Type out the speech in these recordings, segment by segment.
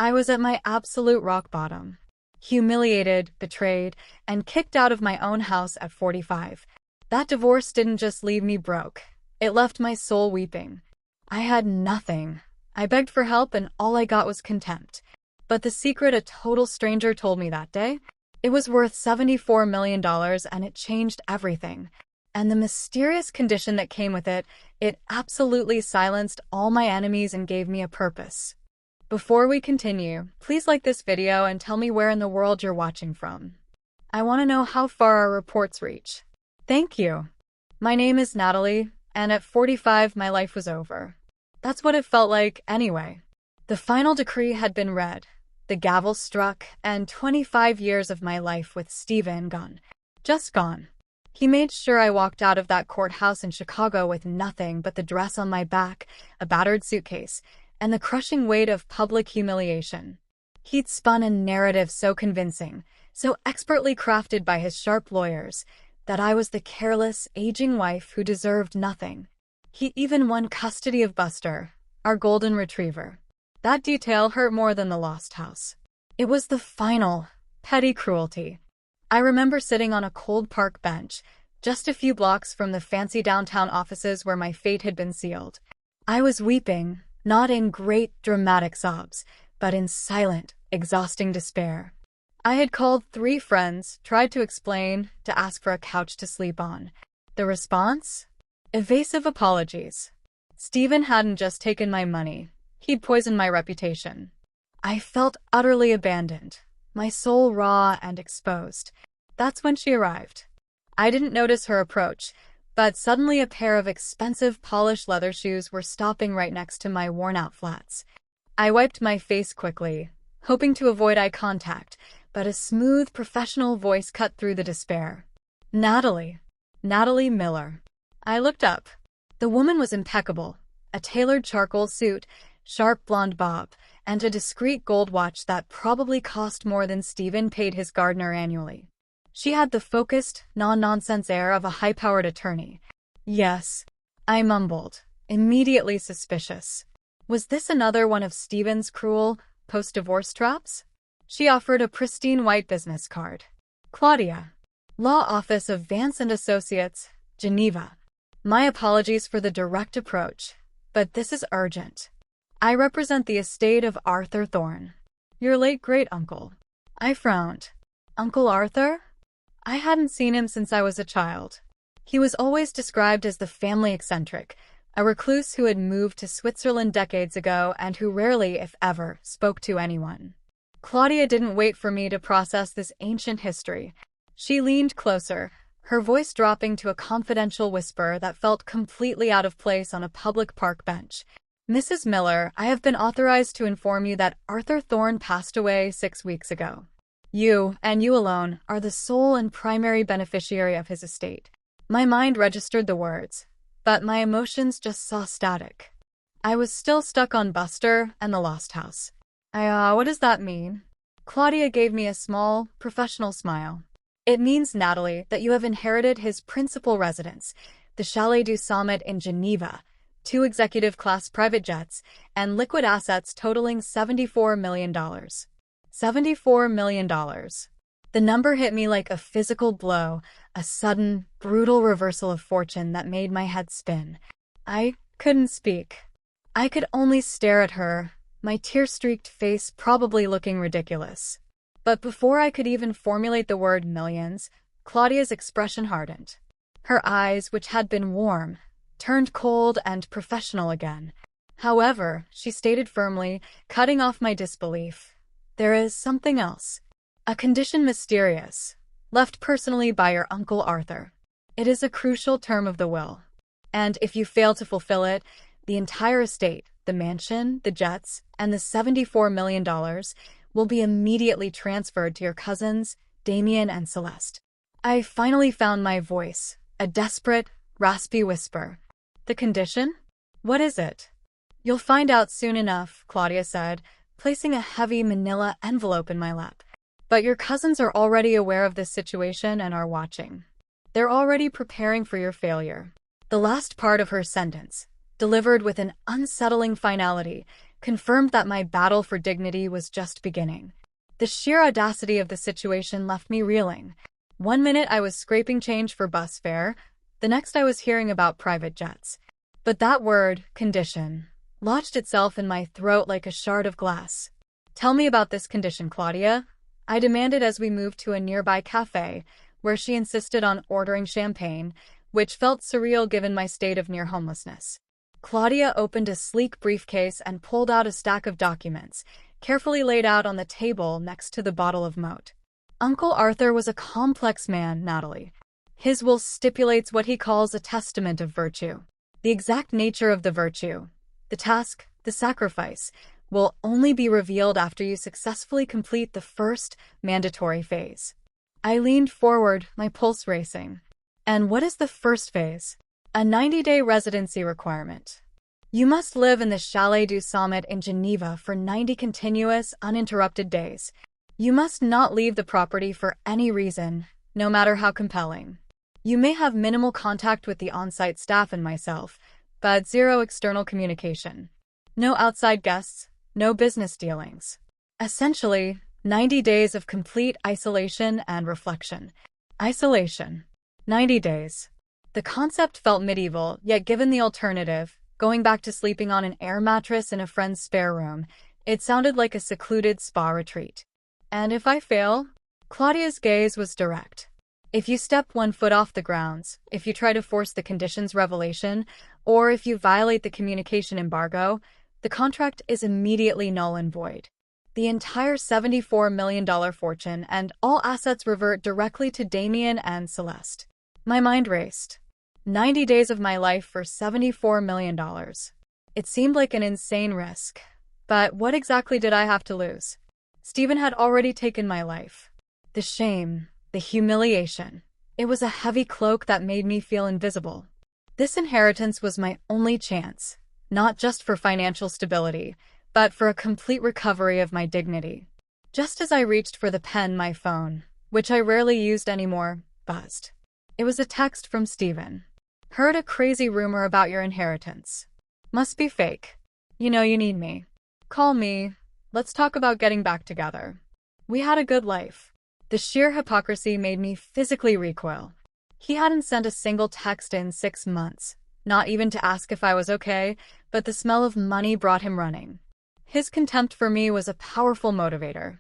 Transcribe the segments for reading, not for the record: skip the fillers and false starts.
I was at my absolute rock bottom. Humiliated, betrayed, and kicked out of my own house at 45. That divorce didn't just leave me broke. It left my soul weeping. I had nothing. I begged for help and all I got was contempt. But the secret a total stranger told me that day? It was worth $74 million and it changed everything. And the mysterious condition that came with it, it absolutely silenced all my enemies and gave me a purpose. Before we continue, please like this video and tell me where in the world you're watching from. I want to know how far our reports reach. Thank you. My name is Natalie, and at 45 my life was over. That's what it felt like anyway. The final decree had been read, the gavel struck, and 25 years of my life with Steven gone. Just gone. He made sure I walked out of that courthouse in Chicago with nothing but the dress on my back, a battered suitcase, and the crushing weight of public humiliation. He'd spun a narrative so convincing, so expertly crafted by his sharp lawyers, that I was the careless, aging wife who deserved nothing. He even won custody of Buster, our golden retriever. That detail hurt more than the lost house. It was the final, petty cruelty. I remember sitting on a cold park bench, just a few blocks from the fancy downtown offices where my fate had been sealed. I was weeping, not in great, dramatic sobs, but in silent, exhausting despair. I had called 3 friends, tried to explain, to ask for a couch to sleep on. The response? Evasive apologies. Steven hadn't just taken my money. He'd poisoned my reputation. I felt utterly abandoned, my soul raw and exposed. That's when she arrived. I didn't notice her approach, but suddenly a pair of expensive polished leather shoes were stopping right next to my worn-out flats. I wiped my face quickly, hoping to avoid eye contact, but a smooth, professional voice cut through the despair. Natalie. Natalie Miller. I looked up. The woman was impeccable. A tailored charcoal suit, sharp blonde bob, and a discreet gold watch that probably cost more than Steven paid his gardener annually. She had the focused, non-nonsense air of a high-powered attorney. Yes, I mumbled, immediately suspicious. Was this another one of Steven's cruel, post-divorce traps? She offered a pristine white business card. Claudia. Law Office of Vance & Associates, Geneva. My apologies for the direct approach, but this is urgent. I represent the estate of Arthur Thorne, your late great-uncle. I frowned. Uncle Arthur? I hadn't seen him since I was a child. He was always described as the family eccentric, a recluse who had moved to Switzerland decades ago and who rarely, if ever, spoke to anyone. Claudia didn't wait for me to process this ancient history. She leaned closer, her voice dropping to a confidential whisper that felt completely out of place on a public park bench. Mrs. Miller, I have been authorized to inform you that Arthur Thorne passed away 6 weeks ago. You, and you alone, are the sole and primary beneficiary of his estate. My mind registered the words, but my emotions just saw static. I was still stuck on Buster and the lost house. What does that mean? Claudia gave me a small, professional smile. It means, Natalie, that you have inherited his principal residence, the Chalet du Summit in Geneva, 2 executive-class private jets, and liquid assets totaling $74 million. $74 million. The number hit me like a physical blow, a sudden, brutal reversal of fortune that made my head spin. I couldn't speak. I could only stare at her, my tear-streaked face probably looking ridiculous. But before I could even formulate the word millions, Claudia's expression hardened. Her eyes, which had been warm, turned cold and professional again. However, she stated firmly, cutting off my disbelief, there is something else. A condition mysterious, left personally by your Uncle Arthur. It is a crucial term of the will. And if you fail to fulfill it, the entire estate, the mansion, the jets, and the $74 million will be immediately transferred to your cousins, Damien and Celeste. I finally found my voice, a desperate, raspy whisper. The condition? What is it? You'll find out soon enough, Claudia said, placing a heavy manila envelope in my lap. But your cousins are already aware of this situation and are watching. They're already preparing for your failure. The last part of her sentence, delivered with an unsettling finality, confirmed that my battle for dignity was just beginning. The sheer audacity of the situation left me reeling. One minute I was scraping change for bus fare, the next I was hearing about private jets. But that word, condition, lodged itself in my throat like a shard of glass. "Tell me about this condition, Claudia," I demanded as we moved to a nearby cafe, where she insisted on ordering champagne, which felt surreal given my state of near homelessness. Claudia opened a sleek briefcase and pulled out a stack of documents, carefully laid out on the table next to the bottle of moat. Uncle Arthur was a complex man, Natalie. His will stipulates what he calls a testament of virtue. The exact nature of the virtue, the task, the sacrifice, will only be revealed after you successfully complete the first mandatory phase. I leaned forward, my pulse racing. And what is the first phase? A 90-day residency requirement. You must live in the Chalet du Summit in Geneva for 90 continuous, uninterrupted days. You must not leave the property for any reason, no matter how compelling. You may have minimal contact with the on-site staff and myself, but zero external communication. No outside guests, no business dealings. Essentially, 90 days of complete isolation and reflection. Isolation. 90 days. The concept felt medieval, yet given the alternative, going back to sleeping on an air mattress in a friend's spare room, it sounded like a secluded spa retreat. And if I fail? Claudia's gaze was direct. If you step 1 foot off the grounds, if you try to force the conditions revelation, or if you violate the communication embargo, the contract is immediately null and void. The entire $74 million fortune and all assets revert directly to Damien and Celeste. My mind raced. 90 days of my life for $74 million. It seemed like an insane risk. But what exactly did I have to lose? Stephen had already taken my life. The shame, the humiliation. It was a heavy cloak that made me feel invisible. This inheritance was my only chance, not just for financial stability, but for a complete recovery of my dignity. Just as I reached for the pen, my phone, which I rarely used anymore, buzzed. It was a text from Stephen. "Heard a crazy rumor about your inheritance. Must be fake. You know you need me. Call me. Let's talk about getting back together. We had a good life." The sheer hypocrisy made me physically recoil. He hadn't sent a single text in 6 months, not even to ask if I was okay, but the smell of money brought him running. His contempt for me was a powerful motivator.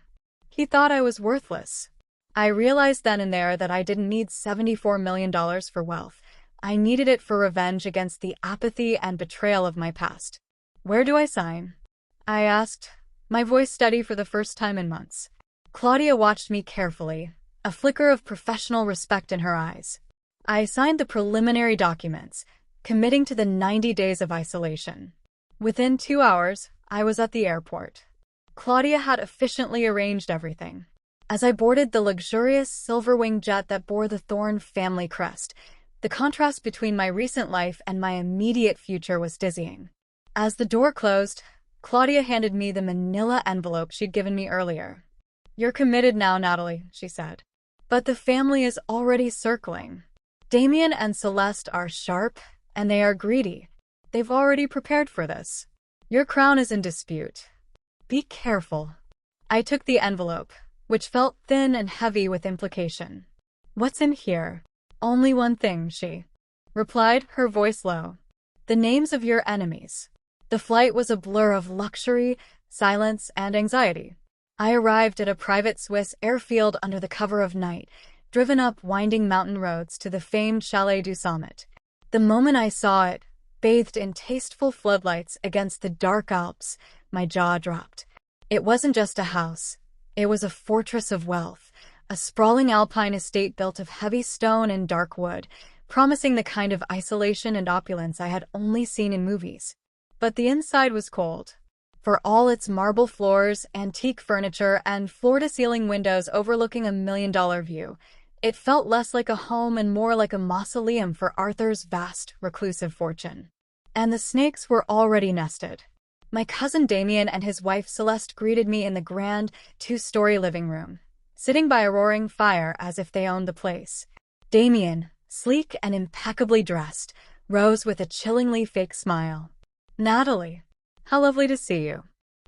He thought I was worthless. I realized then and there that I didn't need $74 million for wealth. I needed it for revenge against the apathy and betrayal of my past. "Where do I sign?" I asked, my voice steady for the first time in months. Claudia watched me carefully, a flicker of professional respect in her eyes. I signed the preliminary documents, committing to the 90 days of isolation. Within 2 hours, I was at the airport. Claudia had efficiently arranged everything. As I boarded the luxurious silver-winged jet that bore the Thorne family crest, the contrast between my recent life and my immediate future was dizzying. As the door closed, Claudia handed me the manila envelope she'd given me earlier. "You're committed now, Natalie," she said. "But the family is already circling. Damien and Celeste are sharp, and they are greedy. They've already prepared for this. Your crown is in dispute. Be careful." I took the envelope, which felt thin and heavy with implication. "What's in here?" "Only one thing," she replied, her voice low. "The names of your enemies." The flight was a blur of luxury, silence, and anxiety. I arrived at a private Swiss airfield under the cover of night, driven up winding mountain roads to the famed Chalet du Summit. The moment I saw it, bathed in tasteful floodlights against the dark Alps, my jaw dropped. It wasn't just a house. It was a fortress of wealth, a sprawling alpine estate built of heavy stone and dark wood, promising the kind of isolation and opulence I had only seen in movies. But the inside was cold. For all its marble floors, antique furniture, and floor-to-ceiling windows overlooking $1 million view, it felt less like a home and more like a mausoleum for Arthur's vast, reclusive fortune. And the snakes were already nested. My cousin Damien and his wife Celeste greeted me in the grand, 2-story living room, sitting by a roaring fire as if they owned the place. Damien, sleek and impeccably dressed, rose with a chillingly fake smile. "Natalie, how lovely to see you."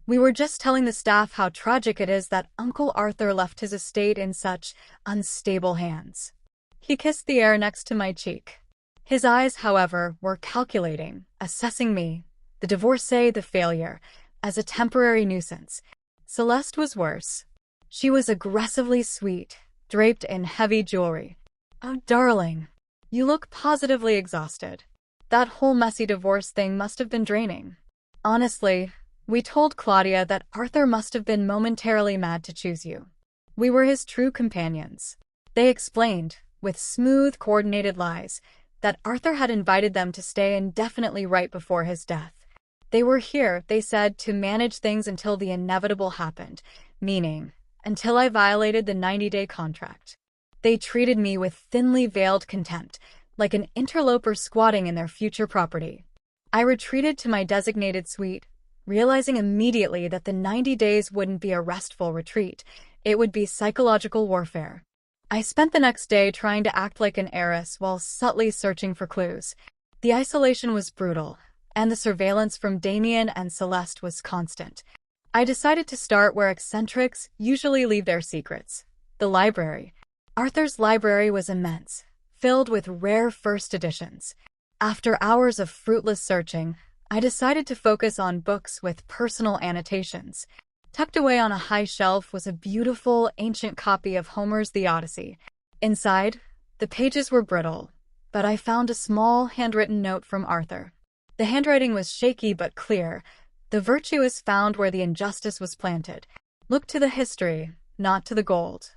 We were just telling the staff how tragic it is that Uncle Arthur left his estate in such unstable hands. He kissed the air next to my cheek. His eyes, however, were calculating, assessing me, the divorcee, the failure, as a temporary nuisance. Celeste was worse. She was aggressively sweet, draped in heavy jewelry. "Oh, darling, you look positively exhausted. That whole messy divorce thing must have been draining." Honestly, we told Claudia that Arthur must have been momentarily mad to choose you. We were his true companions. They explained, with smooth, coordinated lies, that Arthur had invited them to stay indefinitely right before his death. They were here, they said, to manage things until the inevitable happened, meaning, until I violated the 90-day contract. They treated me with thinly veiled contempt, like an interloper squatting in their future property. I retreated to my designated suite, realizing immediately that the 90 days wouldn't be a restful retreat. It would be psychological warfare. I spent the next day trying to act like an heiress while subtly searching for clues. The isolation was brutal, and the surveillance from Damien and Celeste was constant. I decided to start where eccentrics usually leave their secrets: the library. Arthur's library was immense, filled with rare first editions. After hours of fruitless searching, I decided to focus on books with personal annotations. Tucked away on a high shelf was a beautiful, ancient copy of Homer's The Odyssey. Inside, the pages were brittle, but I found a small, handwritten note from Arthur. The handwriting was shaky but clear. "The virtue is found where the injustice was planted. Look to the history, not to the gold."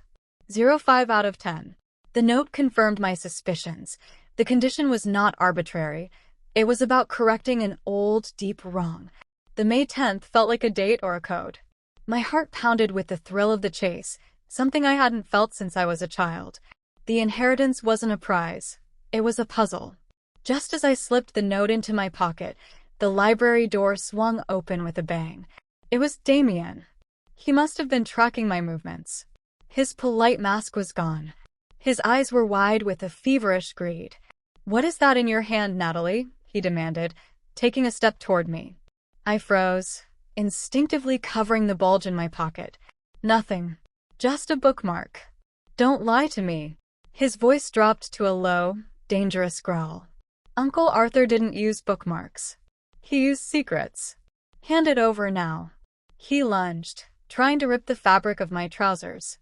0.5 out of 10. The note confirmed my suspicions. The condition was not arbitrary. It was about correcting an old, deep wrong. The May 10th felt like a date or a code. My heart pounded with the thrill of the chase, something I hadn't felt since I was a child. The inheritance wasn't a prize. It was a puzzle. Just as I slipped the note into my pocket, the library door swung open with a bang. It was Damien. He must have been tracking my movements. His polite mask was gone. His eyes were wide with a feverish greed. "What is that in your hand, Natalie?" he demanded, taking a step toward me. I froze, instinctively covering the bulge in my pocket. "Nothing. Just a bookmark." "Don't lie to me." His voice dropped to a low, dangerous growl. "Uncle Arthur didn't use bookmarks. He used secrets. Hand it over now." He lunged, trying to rip the fabric of my trousers.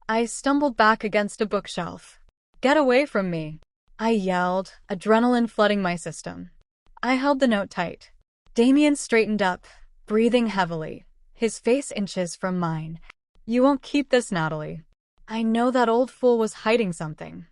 I stumbled back against a bookshelf. "Get away from me," I yelled, adrenaline flooding my system. I held the note tight. Damien straightened up, breathing heavily, his face inches from mine. "You won't keep this, Natalie. I know that old fool was hiding something.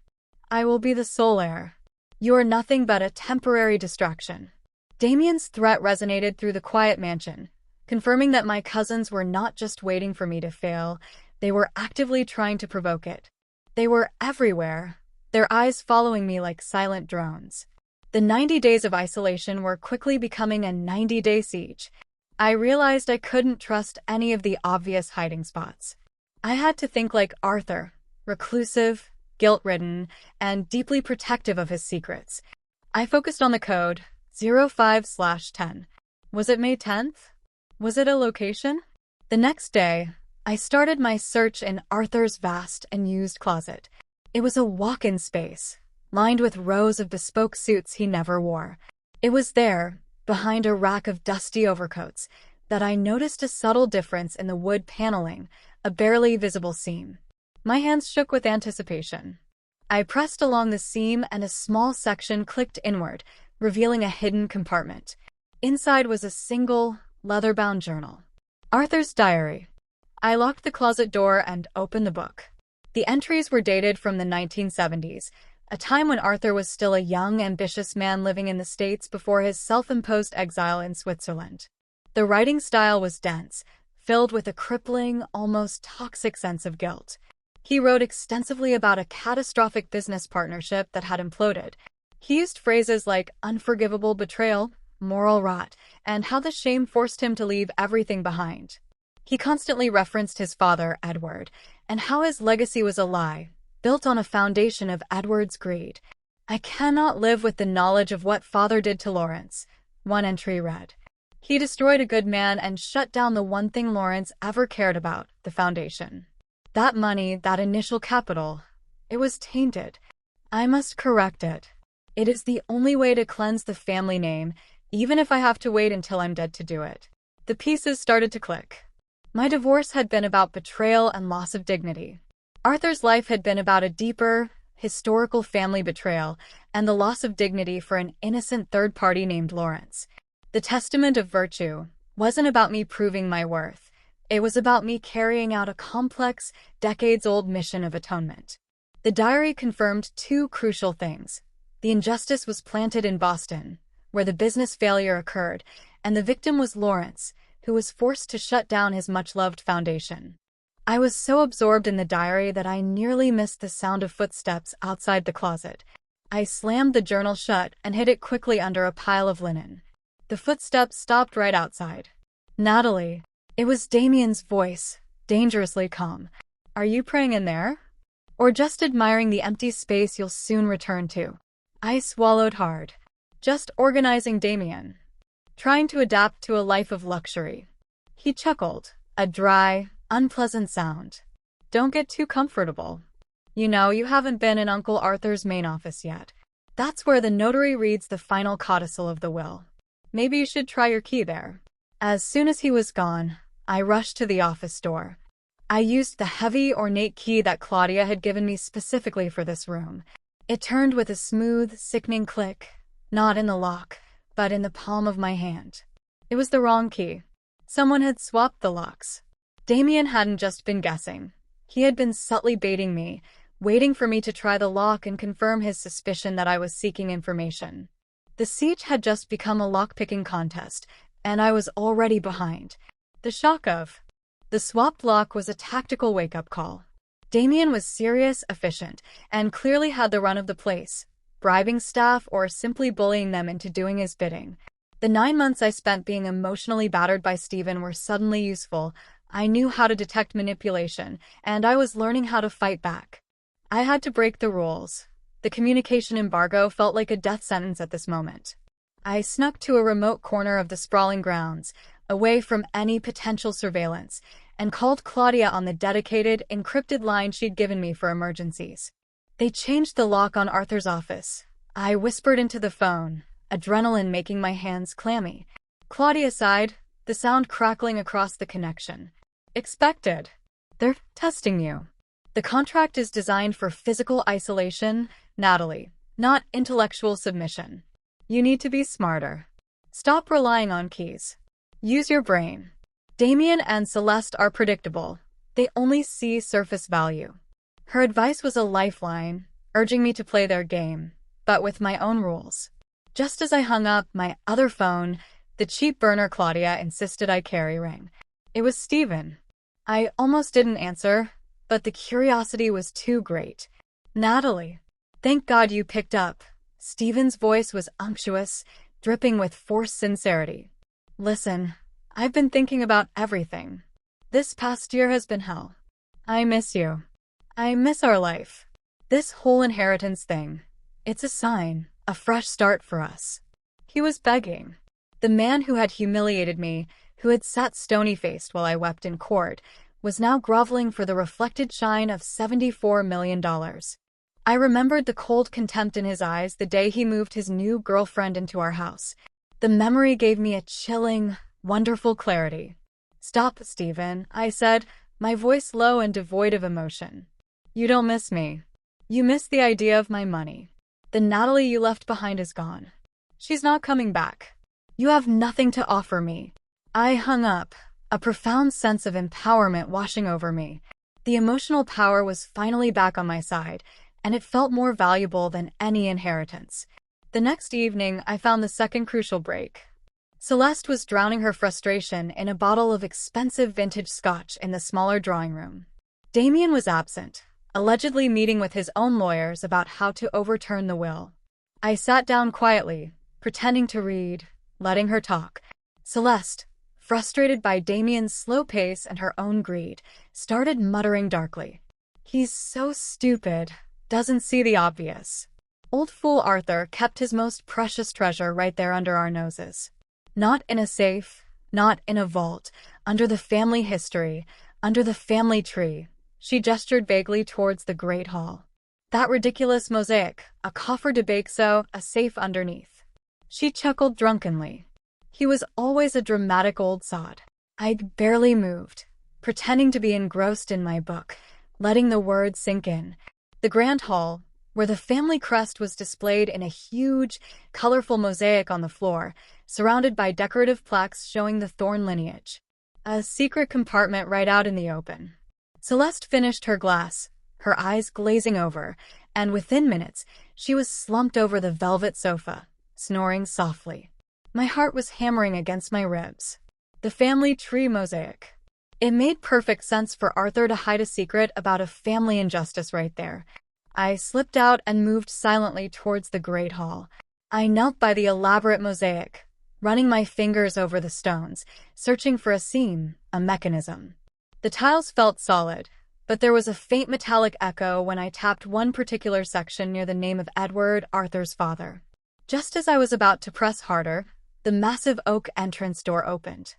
I will be the sole heir. You are nothing but a temporary distraction." Damien's threat resonated through the quiet mansion, confirming that my cousins were not just waiting for me to fail, they were actively trying to provoke it. They were everywhere, their eyes following me like silent drones. The 90 days of isolation were quickly becoming a 90-day siege. I realized I couldn't trust any of the obvious hiding spots. I had to think like Arthur, reclusive, guilt-ridden, and deeply protective of his secrets. I focused on the code, 05/10. Was it May 10th? Was it a location? The next day, I started my search in Arthur's vast and used closet. It was a walk-in space, lined with rows of bespoke suits he never wore. It was there, behind a rack of dusty overcoats, that I noticed a subtle difference in the wood paneling, a barely visible seam. My hands shook with anticipation. I pressed along the seam and a small section clicked inward, revealing a hidden compartment. Inside was a single, leather-bound journal. Arthur's diary. I locked the closet door and opened the book. The entries were dated from the 1970s, a time when Arthur was still a young, ambitious man living in the States before his self-imposed exile in Switzerland. The writing style was dense, filled with a crippling, almost toxic sense of guilt. He wrote extensively about a catastrophic business partnership that had imploded. He used phrases like unforgivable betrayal, moral rot, and how the shame forced him to leave everything behind. He constantly referenced his father, Edward, and how his legacy was a lie, built on a foundation of Edward's greed. "I cannot live with the knowledge of what father did to Lawrence," one entry read. He destroyed a good man and shut down the one thing Lawrence ever cared about, the foundation. That money, that initial capital, it was tainted. I must correct it. It is the only way to cleanse the family name, even if I have to wait until I'm dead to do it. The pieces started to click. My divorce had been about betrayal and loss of dignity. Arthur's life had been about a deeper, historical family betrayal and the loss of dignity for an innocent third party named Lawrence. The testament of virtue wasn't about me proving my worth. It was about me carrying out a complex, decades-old mission of atonement. The diary confirmed two crucial things. The injustice was planted in Boston, where the business failure occurred, and the victim was Lawrence, who was forced to shut down his much-loved foundation. I was so absorbed in the diary that I nearly missed the sound of footsteps outside the closet. I slammed the journal shut and hid it quickly under a pile of linen. The footsteps stopped right outside. "Natalie." It was Damien's voice, dangerously calm. "Are you praying in there? Or just admiring the empty space you'll soon return to?" I swallowed hard. "Just organizing, Damien. Trying to adapt to a life of luxury." He chuckled, a dry, unpleasant sound. "Don't get too comfortable. You know, you haven't been in Uncle Arthur's main office yet. That's where the notary reads the final codicil of the will. Maybe you should try your key there." As soon as he was gone, I rushed to the office door. I used the heavy, ornate key that Claudia had given me specifically for this room. It turned with a smooth, sickening click, not in the lock, but in the palm of my hand. It was the wrong key. Someone had swapped the locks. Damien hadn't just been guessing. He had been subtly baiting me, waiting for me to try the lock and confirm his suspicion that I was seeking information. The siege had just become a lock-picking contest, and I was already behind. The shock of the swapped lock was a tactical wake-up call. Damien was serious, efficient, and clearly had the run of the place, bribing staff or simply bullying them into doing his bidding. The 9 months I spent being emotionally battered by Stephen were suddenly useful. I knew how to detect manipulation, and I was learning how to fight back. I had to break the rules. The communication embargo felt like a death sentence at this moment. I snuck to a remote corner of the sprawling grounds, away from any potential surveillance, and called Claudia on the dedicated, encrypted line she'd given me for emergencies. They changed the lock on Arthur's office. I whispered into the phone, adrenaline making my hands clammy. Claudia sighed, the sound crackling across the connection. "Expected. They're testing you. The contract is designed for physical isolation, Natalie, not intellectual submission. You need to be smarter. Stop relying on keys. Use your brain." Damien and Celeste are predictable. They only see surface value. Her advice was a lifeline, urging me to play their game, but with my own rules. Just as I hung up, my other phone, the cheap burner Claudia insisted I carry, rang. It was Stephen. I almost didn't answer, but the curiosity was too great. "Natalie, thank God you picked up." Stephen's voice was unctuous, dripping with forced sincerity. "Listen, I've been thinking about everything. This past year has been hell. I miss you. I miss our life. This whole inheritance thing. It's a sign, a fresh start for us." He was begging. The man who had humiliated me, who had sat stony-faced while I wept in court, was now groveling for the reflected shine of $74 million. I remembered the cold contempt in his eyes the day he moved his new girlfriend into our house. The memory gave me a chilling, wonderful clarity. "Stop, Stephen," I said, my voice low and devoid of emotion. "You don't miss me. You miss the idea of my money. The Natalie you left behind is gone. She's not coming back. You have nothing to offer me." I hung up, a profound sense of empowerment washing over me. The emotional power was finally back on my side, and it felt more valuable than any inheritance. The next evening, I found the second crucial break. Celeste was drowning her frustration in a bottle of expensive vintage scotch in the smaller drawing room. Damien was absent, allegedly meeting with his own lawyers about how to overturn the will. I sat down quietly, pretending to read, letting her talk. Celeste, frustrated by Damien's slow pace and her own greed, started muttering darkly. "He's so stupid, doesn't see the obvious. Old fool Arthur kept his most precious treasure right there under our noses. Not in a safe, Not in a vault, under the family history, under the family tree. She gestured vaguely towards the great hall. That ridiculous mosaic, a coffer de so, a safe underneath. She chuckled drunkenly. He was always a dramatic old sod. I barely moved, pretending to be engrossed in my book, letting the words sink in. The grand hall, where the family crest was displayed in a huge, colorful mosaic on the floor, surrounded by decorative plaques showing the Thorne lineage. A secret compartment right out in the open. Celeste finished her glass, her eyes glazing over, and within minutes, she was slumped over the velvet sofa, snoring softly. My heart was hammering against my ribs. The family tree mosaic. It made perfect sense for Arthur to hide a secret about a family injustice right there. I slipped out and moved silently towards the great hall. I knelt by the elaborate mosaic, running my fingers over the stones, searching for a seam, a mechanism. The tiles felt solid, but there was a faint metallic echo when I tapped one particular section near the name of Edward, Arthur's father. Just as I was about to press harder, the massive oak entrance door opened.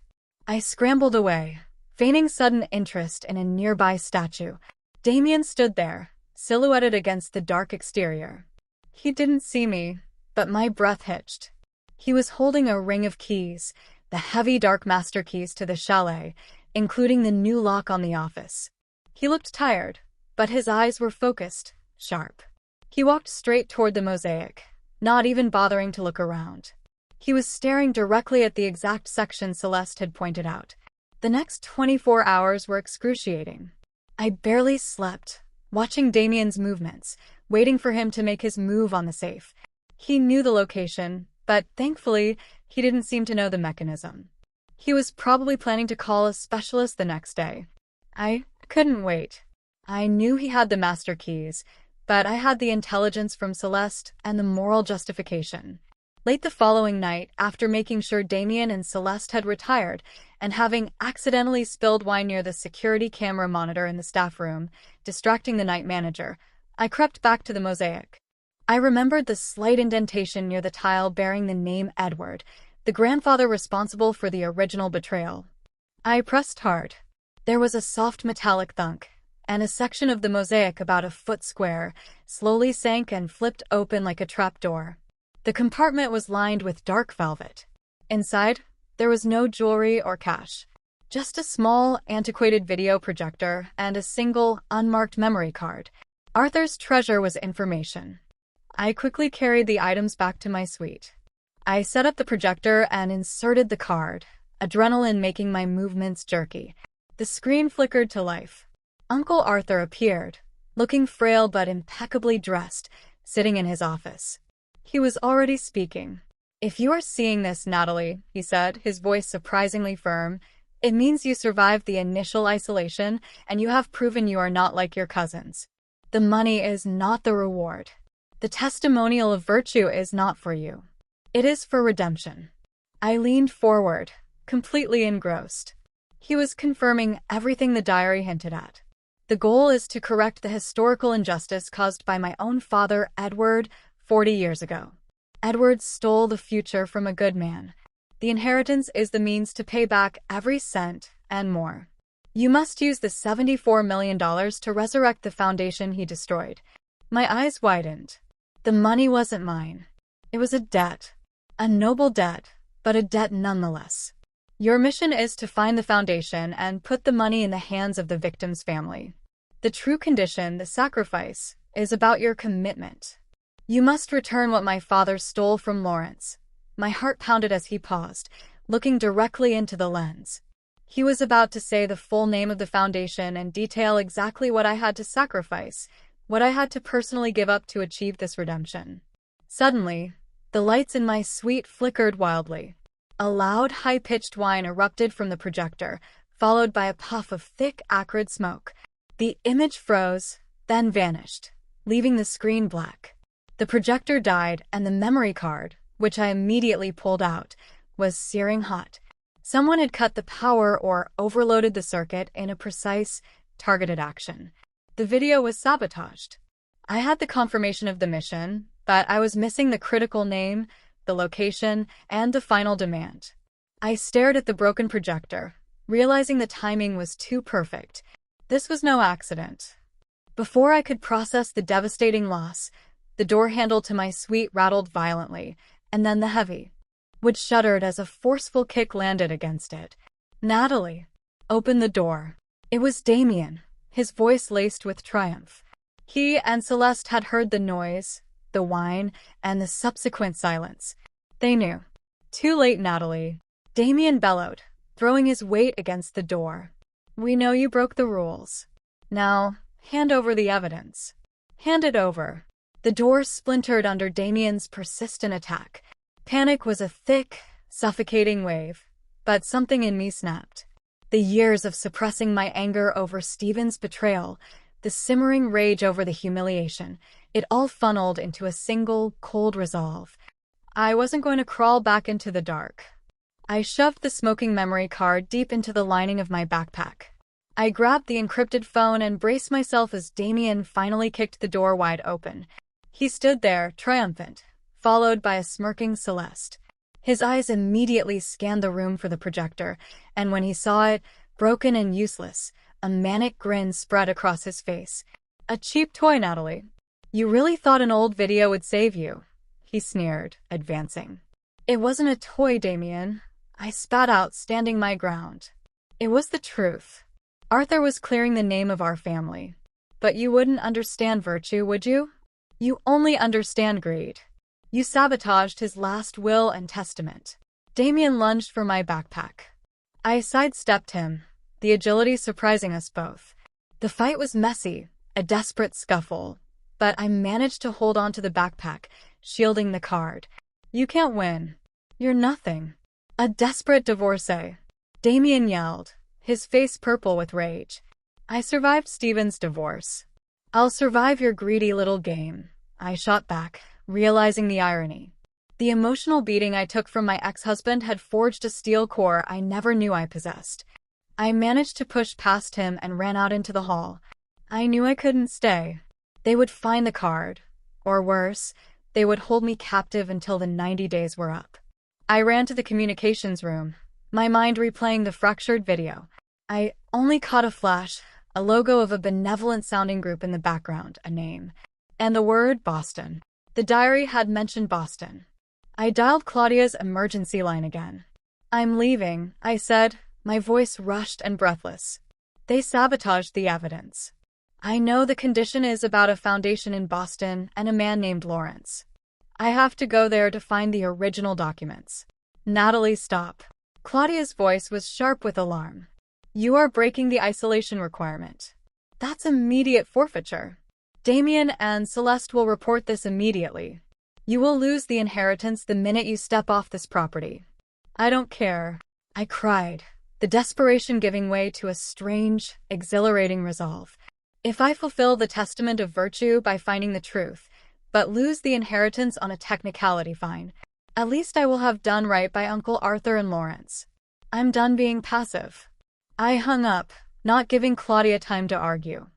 I scrambled away, feigning sudden interest in a nearby statue. Damien stood there, silhouetted against the dark exterior. He didn't see me, but my breath hitched. He was holding a ring of keys, the heavy dark master keys to the chalet, including the new lock on the office. He looked tired, but his eyes were focused, sharp. He walked straight toward the mosaic, not even bothering to look around. He was staring directly at the exact section Celeste had pointed out. The next 24 hours were excruciating. I barely slept, watching Damien's movements, waiting for him to make his move on the safe. He knew the location, but thankfully, he didn't seem to know the mechanism. He was probably planning to call a specialist the next day. I couldn't wait. I knew he had the master keys, but I had the intelligence from Celeste and the moral justification. Late the following night, after making sure Damien and Celeste had retired and having accidentally spilled wine near the security camera monitor in the staff room, distracting the night manager, I crept back to the mosaic. I remembered the slight indentation near the tile bearing the name Edward, the grandfather responsible for the original betrayal. I pressed hard. There was a soft metallic thunk, and a section of the mosaic about a foot square slowly sank and flipped open like a trapdoor. The compartment was lined with dark velvet. Inside, there was no jewelry or cash, just a small, antiquated video projector and a single, unmarked memory card. Arthur's treasure was information. I quickly carried the items back to my suite. I set up the projector and inserted the card, adrenaline making my movements jerky. The screen flickered to life. Uncle Arthur appeared, looking frail but impeccably dressed, sitting in his office. He was already speaking. "If you are seeing this, Natalie," he said, his voice surprisingly firm, "it means you survived the initial isolation and you have proven you are not like your cousins. The money is not the reward. The testimonial of virtue is not for you. It is for redemption." I leaned forward, completely engrossed. He was confirming everything the diary hinted at. The goal is to correct the historical injustice caused by my own father, Edward, 40 years ago. Edward stole the future from a good man. The inheritance is the means to pay back every cent and more. You must use the $74 million to resurrect the foundation he destroyed. My eyes widened. The money wasn't mine. It was a debt. A noble debt, but a debt nonetheless. Your mission is to find the foundation and put the money in the hands of the victim's family. The true condition, the sacrifice, is about your commitment. You must return what my father stole from Lawrence. My heart pounded as he paused, looking directly into the lens. He was about to say the full name of the foundation and detail exactly what I had to sacrifice, what I had to personally give up to achieve this redemption. Suddenly, the lights in my suite flickered wildly. A loud, high-pitched whine erupted from the projector, followed by a puff of thick, acrid smoke. The image froze, then vanished, leaving the screen black. The projector died, and the memory card, which I immediately pulled out, was searing hot. Someone had cut the power or overloaded the circuit in a precise, targeted action. The video was sabotaged. I had the confirmation of the mission, but I was missing the critical name, the location, and the final demand. I stared at the broken projector, realizing the timing was too perfect. This was no accident. Before I could process the devastating loss, the door handle to my suite rattled violently, and then the heavy wood shuddered as a forceful kick landed against it. "Natalie, open the door." It was Damien, his voice laced with triumph. He and Celeste had heard the noise, the whine, and the subsequent silence. They knew. "Too late, Natalie," Damien bellowed, throwing his weight against the door. "We know you broke the rules. Now, hand over the evidence." "Hand it over." The door splintered under Damien's persistent attack. Panic was a thick, suffocating wave, but something in me snapped. The years of suppressing my anger over Stephen's betrayal, the simmering rage over the humiliation, it all funneled into a single, cold resolve. I wasn't going to crawl back into the dark. I shoved the smoking memory card deep into the lining of my backpack. I grabbed the encrypted phone and braced myself as Damien finally kicked the door wide open. He stood there, triumphant, followed by a smirking Celeste. His eyes immediately scanned the room for the projector, and when he saw it, broken and useless, a manic grin spread across his face. "A cheap toy, Natalie. You really thought an old video would save you?" he sneered, advancing. "It wasn't a toy, Damien," I spat out, standing my ground. "It was the truth. Arthur was clearing the name of our family. But you wouldn't understand virtue, would you? You only understand greed. You sabotaged his last will and testament." Damien lunged for my backpack. I sidestepped him, the agility surprising us both. The fight was messy, a desperate scuffle, but I managed to hold on to the backpack, shielding the card. "You can't win. You're nothing." "A desperate divorcee," Damien yelled, his face purple with rage. "I survived Stephen's divorce. I'll survive your greedy little game," I shot back, realizing the irony. The emotional beating I took from my ex-husband had forged a steel core I never knew I possessed. I managed to push past him and ran out into the hall. I knew I couldn't stay. They would find the card. Or worse, they would hold me captive until the 90 days were up. I ran to the communications room, my mind replaying the fractured video. I only caught a flash, a logo of a benevolent-sounding group in the background, a name, and the word Boston. The diary had mentioned Boston. I dialed Claudia's emergency line again. "I'm leaving," I said, my voice rushed and breathless. "They sabotaged the evidence. I know the condition is about a foundation in Boston and a man named Lawrence. I have to go there to find the original documents." "Natalie, stop." Claudia's voice was sharp with alarm. "You are breaking the isolation requirement. That's immediate forfeiture. Damien and Celeste will report this immediately. You will lose the inheritance the minute you step off this property." "I don't care," I cried, the desperation giving way to a strange, exhilarating resolve. "If I fulfill the testament of virtue by finding the truth, but lose the inheritance on a technicality, fine. At least I will have done right by Uncle Arthur and Lawrence. I'm done being passive." I hung up, not giving Claudia time to argue.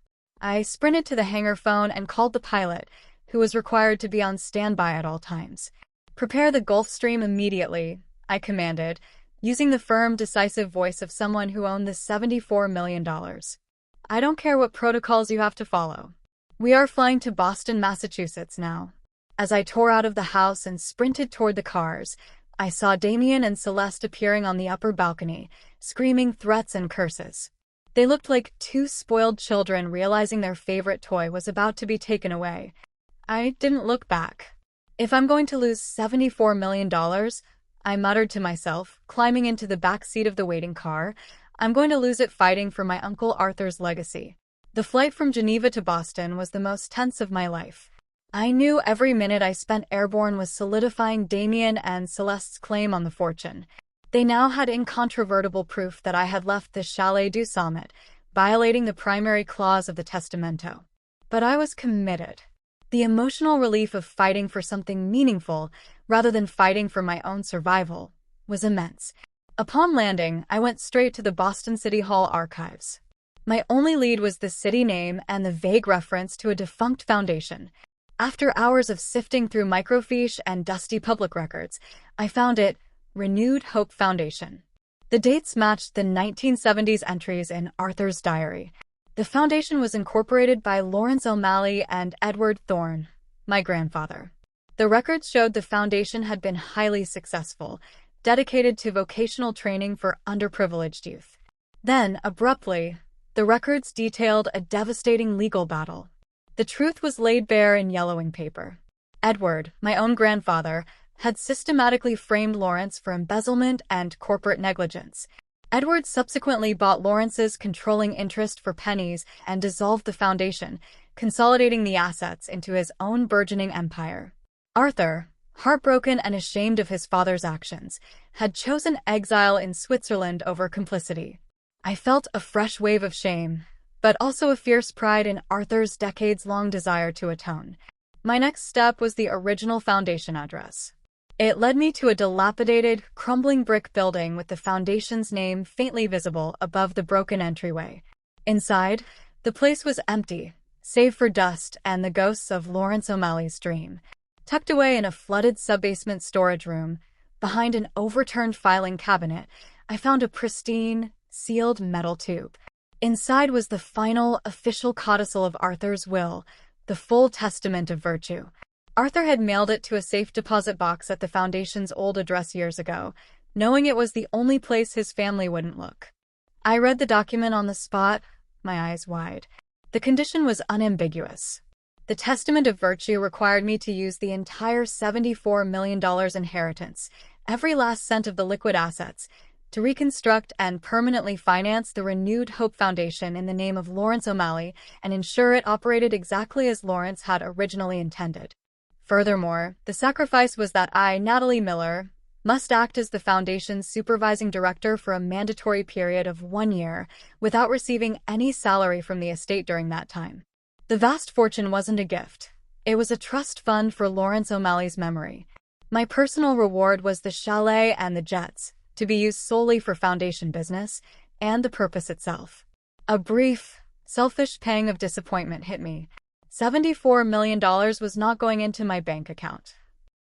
I sprinted to the hangar phone and called the pilot, who was required to be on standby at all times. "Prepare the Gulfstream immediately," I commanded, using the firm, decisive voice of someone who owned the $74 million. "I don't care what protocols you have to follow. We are flying to Boston, Massachusetts now." As I tore out of the house and sprinted toward the cars, I saw Damien and Celeste appearing on the upper balcony, screaming threats and curses. They looked like two spoiled children realizing their favorite toy was about to be taken away. I didn't look back. If I'm going to lose $74 million, I muttered to myself, climbing into the back seat of the waiting car, I'm going to lose it fighting for my Uncle Arthur's legacy. The flight from Geneva to Boston was the most tense of my life. I knew every minute I spent airborne was solidifying Damien and Celeste's claim on the fortune. They now had incontrovertible proof that I had left the Chalet du Summit, violating the primary clause of the testamento. But I was committed. The emotional relief of fighting for something meaningful, rather than fighting for my own survival, was immense. Upon landing, I went straight to the Boston City Hall archives. My only lead was the city name and the vague reference to a defunct foundation. After hours of sifting through microfiche and dusty public records, I found it, Renewed Hope Foundation. The dates matched the 1970s entries in Arthur's diary. The foundation was incorporated by Lawrence O'Malley and Edward Thorne, my grandfather. The records showed the foundation had been highly successful, dedicated to vocational training for underprivileged youth. Then, abruptly, the records detailed a devastating legal battle. The truth was laid bare in yellowing paper. Edward, my own grandfather, had systematically framed Lawrence for embezzlement and corporate negligence. Edward subsequently bought Lawrence's controlling interest for pennies and dissolved the foundation, consolidating the assets into his own burgeoning empire. Arthur, heartbroken and ashamed of his father's actions, had chosen exile in Switzerland over complicity. I felt a fresh wave of shame, but also a fierce pride in Arthur's decades-long desire to atone. My next step was the original foundation address. It led me to a dilapidated, crumbling brick building with the foundation's name faintly visible above the broken entryway. Inside, the place was empty, save for dust and the ghosts of Lawrence O'Malley's dream. Tucked away in a flooded subbasement storage room, behind an overturned filing cabinet, I found a pristine, sealed metal tube. Inside was the final, official codicil of Arthur's will, the full testament of virtue. Arthur had mailed it to a safe deposit box at the foundation's old address years ago, knowing it was the only place his family wouldn't look. I read the document on the spot, my eyes wide. The condition was unambiguous. The testament of virtue required me to use the entire $74 million inheritance, every last cent of the liquid assets, to reconstruct and permanently finance the Renewed Hope Foundation in the name of Lawrence O'Malley and ensure it operated exactly as Lawrence had originally intended. Furthermore, the sacrifice was that I, Natalie Miller, must act as the foundation's supervising director for a mandatory period of 1 year without receiving any salary from the estate during that time. The vast fortune wasn't a gift. It was a trust fund for Lawrence O'Malley's memory. My personal reward was the chalet and the jets, to be used solely for foundation business and the purpose itself. A brief, selfish pang of disappointment hit me. $74 million was not going into my bank account.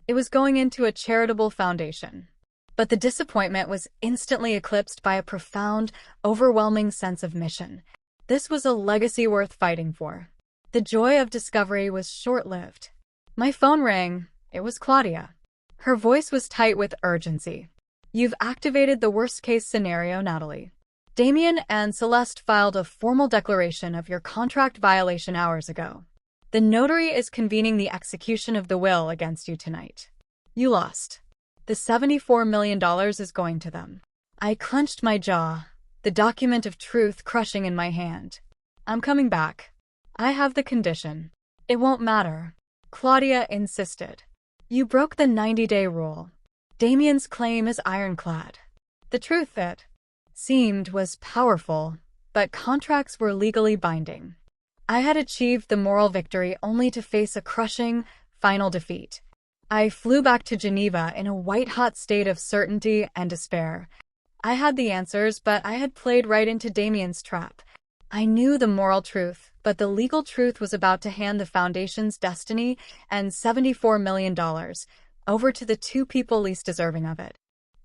It was going into a charitable foundation. But the disappointment was instantly eclipsed by a profound, overwhelming sense of mission. This was a legacy worth fighting for. The joy of discovery was short-lived. My phone rang. It was Claudia. Her voice was tight with urgency. "You've activated the worst-case scenario, Natalie. Damien and Celeste filed a formal declaration of your contract violation hours ago. The notary is convening the execution of the will against you tonight. You lost. The $74 million is going to them." I clenched my jaw, the document of truth crushing in my hand. "I'm coming back. I have the condition." "It won't matter," Claudia insisted. "You broke the 90-day rule. Damien's claim is ironclad." The truth, it seemed, was powerful, but contracts were legally binding. I had achieved the moral victory only to face a crushing, final defeat. I flew back to Geneva in a white-hot state of certainty and despair. I had the answers, but I had played right into Damien's trap. I knew the moral truth, but the legal truth was about to hand the foundation's destiny and $74 million over to the two people least deserving of it.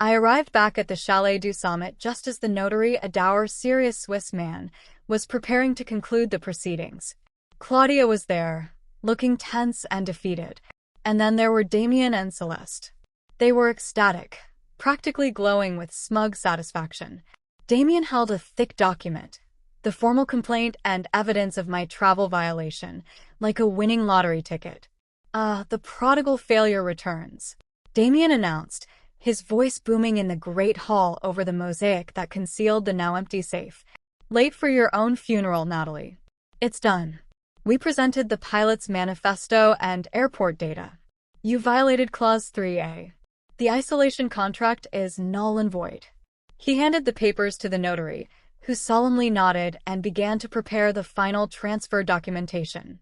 I arrived back at the Chalet du Summit just as the notary, a dour, serious Swiss man, was preparing to conclude the proceedings. Claudia was there, looking tense and defeated. And then there were Damien and Celeste. They were ecstatic, practically glowing with smug satisfaction. Damien held a thick document, the formal complaint and evidence of my travel violation, like a winning lottery ticket. The prodigal failure returns," Damien announced, his voice booming in the great hall over the mosaic that concealed the now-empty safe. "Late for your own funeral, Natalie. It's done. We presented the pilot's manifesto and airport data. You violated Clause 3A. The isolation contract is null and void." He handed the papers to the notary, who solemnly nodded and began to prepare the final transfer documentation.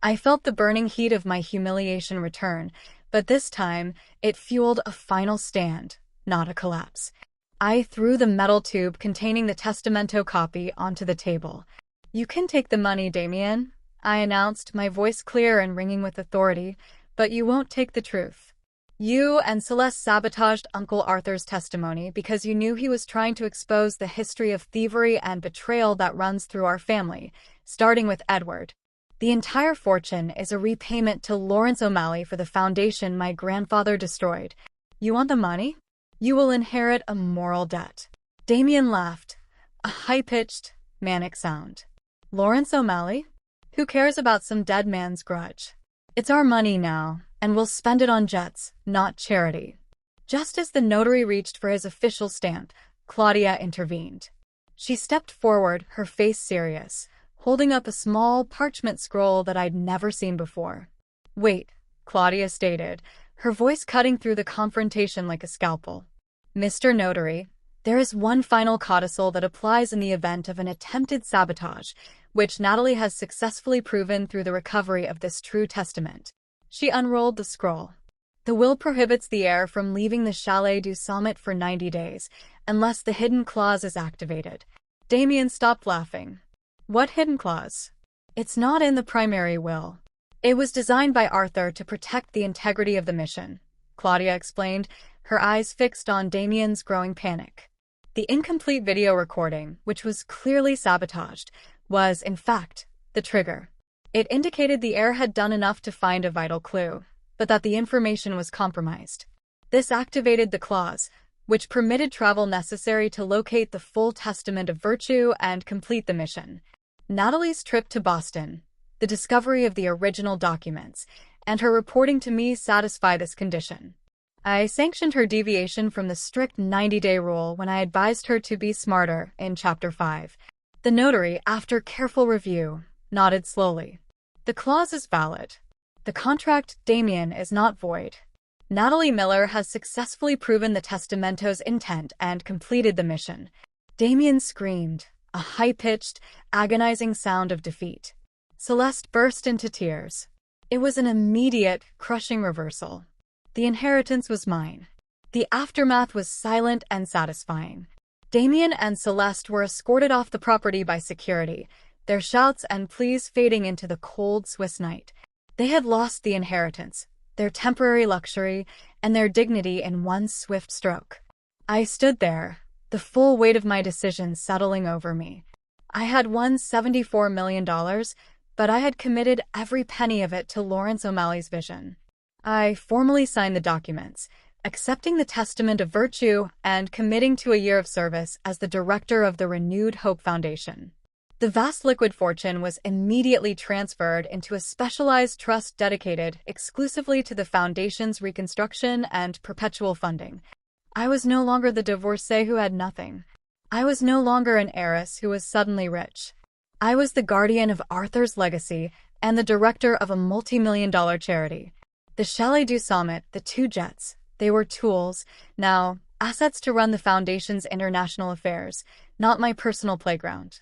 I felt the burning heat of my humiliation return, but this time it fueled a final stand, not a collapse. I threw the metal tube containing the testamento copy onto the table. "You can take the money, Damien," I announced, my voice clear and ringing with authority, "but you won't take the truth." You and Celeste sabotaged Uncle Arthur's testimony because you knew he was trying to expose the history of thievery and betrayal that runs through our family, starting with Edward. The entire fortune is a repayment to Lawrence O'Malley for the foundation my grandfather destroyed. You want the money? You will inherit a moral debt. Damien laughed, a high-pitched, manic sound. Lawrence O'Malley? Who cares about some dead man's grudge? It's our money now, and we'll spend it on jets, not charity. Just as the notary reached for his official stamp, Claudia intervened. She stepped forward, her face serious, holding up a small parchment scroll that I'd never seen before. Wait, Claudia stated, her voice cutting through the confrontation like a scalpel. Mr. Notary, there is one final codicil that applies in the event of an attempted sabotage, which Natalie has successfully proven through the recovery of this true testament. She unrolled the scroll. The will prohibits the heir from leaving the Chalet du Summit for 90 days, unless the hidden clause is activated. Damien stopped laughing. What hidden clause? It's not in the primary will. It was designed by Arthur to protect the integrity of the mission, Claudia explained, her eyes fixed on Damien's growing panic. The incomplete video recording, which was clearly sabotaged, was, in fact, the trigger. It indicated the heir had done enough to find a vital clue, but that the information was compromised. This activated the clause, which permitted travel necessary to locate the full testament of virtue and complete the mission. Natalie's trip to Boston, the discovery of the original documents, and her reporting to me satisfy this condition. I sanctioned her deviation from the strict 90-day rule when I advised her to be smarter in Chapter 5. The notary, after careful review, nodded slowly. The clause is valid. The contract, Damien, is not void. Natalie Miller has successfully proven the testamento's intent and completed the mission. Damien screamed, a high-pitched, agonizing sound of defeat. Celeste burst into tears. It was an immediate, crushing reversal. The inheritance was mine. The aftermath was silent and satisfying. Damien and Celeste were escorted off the property by security, their shouts and pleas fading into the cold Swiss night. They had lost the inheritance, their temporary luxury, and their dignity in one swift stroke. I stood there, the full weight of my decision settling over me. I had won $74 million, but I had committed every penny of it to Lawrence O'Malley's vision. I formally signed the documents, accepting the testament of virtue and committing to a year of service as the director of the Renewed Hope Foundation. The vast liquid fortune was immediately transferred into a specialized trust dedicated exclusively to the foundation's reconstruction and perpetual funding. I was no longer the divorcee who had nothing. I was no longer an heiress who was suddenly rich. I was the guardian of Arthur's legacy and the director of a multi-million-dollar charity. The Chalet du Summit, the 2 jets, they were tools, now assets to run the Foundation's international affairs, not my personal playground.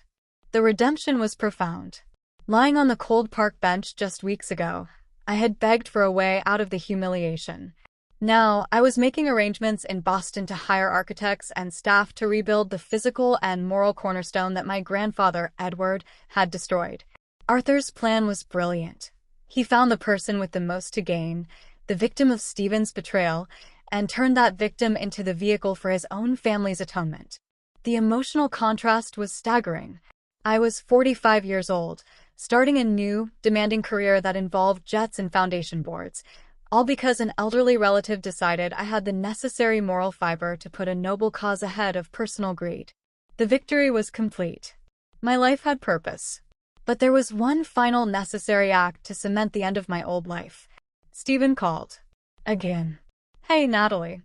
The redemption was profound. Lying on the cold park bench just weeks ago, I had begged for a way out of the humiliation. Now, I was making arrangements in Boston to hire architects and staff to rebuild the physical and moral cornerstone that my grandfather, Edward, had destroyed. Arthur's plan was brilliant. He found the person with the most to gain, the victim of Stephen's betrayal, and turned that victim into the vehicle for his own family's atonement. The emotional contrast was staggering. I was 45 years old, starting a new, demanding career that involved jets and foundation boards, all because an elderly relative decided I had the necessary moral fiber to put a noble cause ahead of personal greed. The victory was complete. My life had purpose. But there was one final necessary act to cement the end of my old life. Stephen called. Again. Hey, Natalie.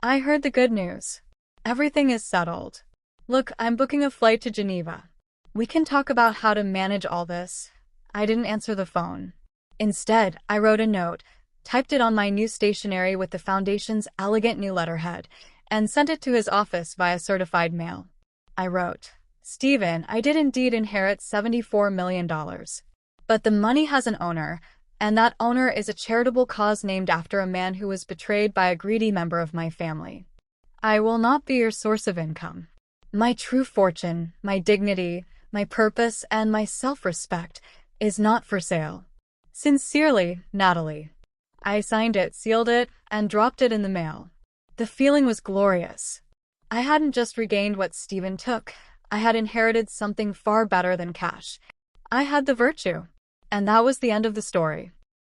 I heard the good news. Everything is settled. Look, I'm booking a flight to Geneva. We can talk about how to manage all this. I didn't answer the phone. Instead, I wrote a note, typed it on my new stationery with the Foundation's elegant new letterhead, and sent it to his office via certified mail. I wrote, Stephen, I did indeed inherit $74 million. But the money has an owner, and that owner is a charitable cause named after a man who was betrayed by a greedy member of my family. I will not be your source of income. My true fortune, my dignity, my purpose, and my self-respect is not for sale. Sincerely, Natalie. I signed it, sealed it, and dropped it in the mail. The feeling was glorious. I hadn't just regained what Stephen took. I had inherited something far better than cash. I had the virtue. And that was the end of the story.